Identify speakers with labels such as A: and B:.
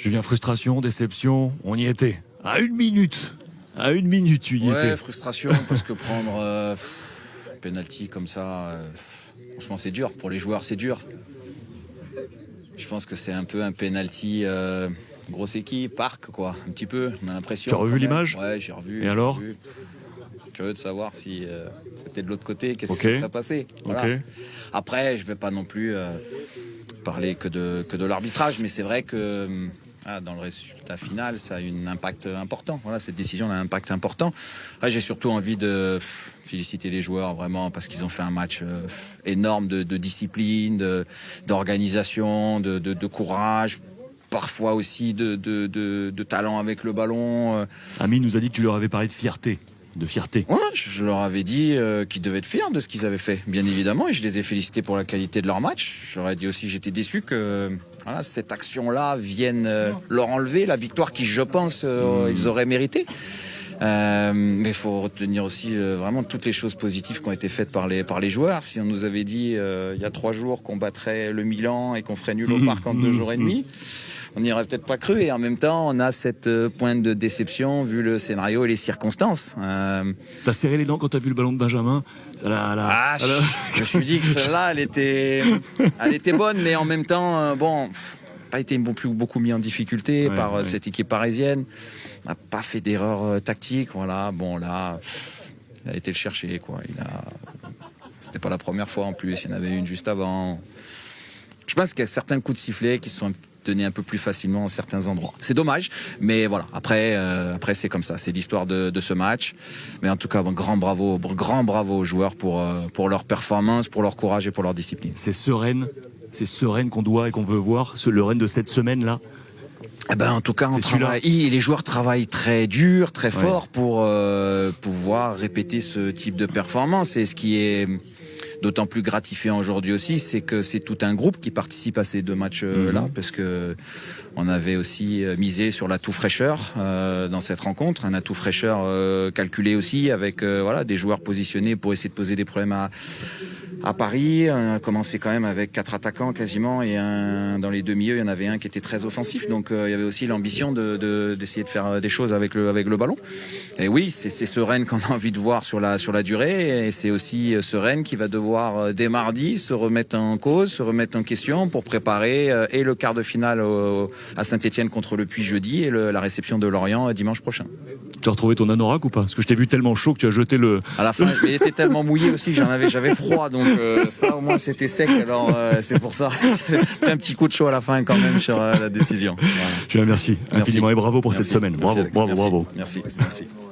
A: Julien, frustration, déception, on y était. À une minute, tu y étais.
B: Frustration, parce que prendre un penalty comme ça, franchement c'est dur. Pour les joueurs c'est dur. Je pense que c'est un peu un penalty grosse équipe, parc quoi, un petit peu, on a l'impression.
A: Tu as revu l'image ?
B: Ouais, j'ai revu.
A: Et alors ?
B: Curieux de savoir si c'était de l'autre côté, qu'est-ce qui
A: Ok.
B: se serait passé. Voilà.
A: Ok.
B: Après, je vais pas non plus parler que de l'arbitrage, mais c'est vrai que dans le résultat final, ça a un impact important. Voilà, cette décision a un impact important. J'ai surtout envie de féliciter les joueurs vraiment parce qu'ils ont fait un match énorme de discipline, d'organisation, de courage. Parfois aussi de talent avec le ballon.
A: Ami nous a dit que tu leur avais parlé de fierté.
B: Ouais, je leur avais dit qu'ils devaient être fiers de ce qu'ils avaient fait, bien évidemment, et je les ai félicités pour la qualité de leur match. Je leur ai dit aussi que j'étais déçu que cette action-là vienne leur enlever la victoire qui, je pense, ils auraient mérité. Mais il faut retenir aussi vraiment toutes les choses positives qui ont été faites par les joueurs. Si on nous avait dit il y a 3 jours qu'on battrait le Milan et qu'on ferait nul au parc en 2 jours et demi, on n'y aurait peut-être pas cru. Et en même temps, on a cette pointe de déception vu le scénario et les circonstances.
A: T'as serré les dents quand t'as vu le ballon de Benjamin ?
B: Je me suis dit que celle-là, elle était bonne, mais en même temps, pas été beaucoup mis en difficulté par cette équipe parisienne. On n'a pas fait d'erreur tactique. Voilà, là, il a été le chercher, quoi. C'était pas la première fois en plus. Il y en avait une juste avant. Je pense qu'il y a certains coups de sifflet qui se sont donnés un peu plus facilement à certains endroits. C'est dommage, mais voilà. Après c'est comme ça. C'est l'histoire de ce match. Mais en tout cas, grand bravo aux joueurs pour leur performance, pour leur courage et pour leur discipline.
A: C'est sereine qu'on doit et qu'on veut voir, le Rennes de cette semaine-là.
B: En tout cas, les joueurs travaillent très dur, très fort pour pouvoir répéter ce type de performance. Et ce qui est d'autant plus gratifiant aujourd'hui aussi, c'est que c'est tout un groupe qui participe à ces 2 matchs-là, parce que on avait aussi misé sur l'atout fraîcheur dans cette rencontre, un atout fraîcheur calculé aussi avec des joueurs positionnés pour essayer de poser des problèmes à Paris. On a commencé quand même avec 4 attaquants quasiment et dans les 2 milieux, il y en avait un qui était très offensif. Donc il y avait aussi l'ambition d'essayer de faire des choses avec le ballon. Et oui, c'est ce Rennes qu'on a envie de voir sur la durée. Et c'est aussi ce Rennes qui va devoir dès mardi se remettre en cause, se remettre en question pour préparer et le quart de finale à Saint-Etienne contre le Puy jeudi et la réception de Lorient dimanche prochain.
A: Tu as retrouvé ton anorak ou pas ? Parce que je t'ai vu tellement chaud que tu as jeté le...
B: À la fin, il était tellement mouillé aussi, j'avais froid, donc ça au moins c'était sec, alors c'est pour ça. J'ai pris un petit coup de chaud à la fin quand même sur la décision. Voilà.
A: Julien, merci infiniment et bravo pour cette semaine. Bravo.
B: Merci.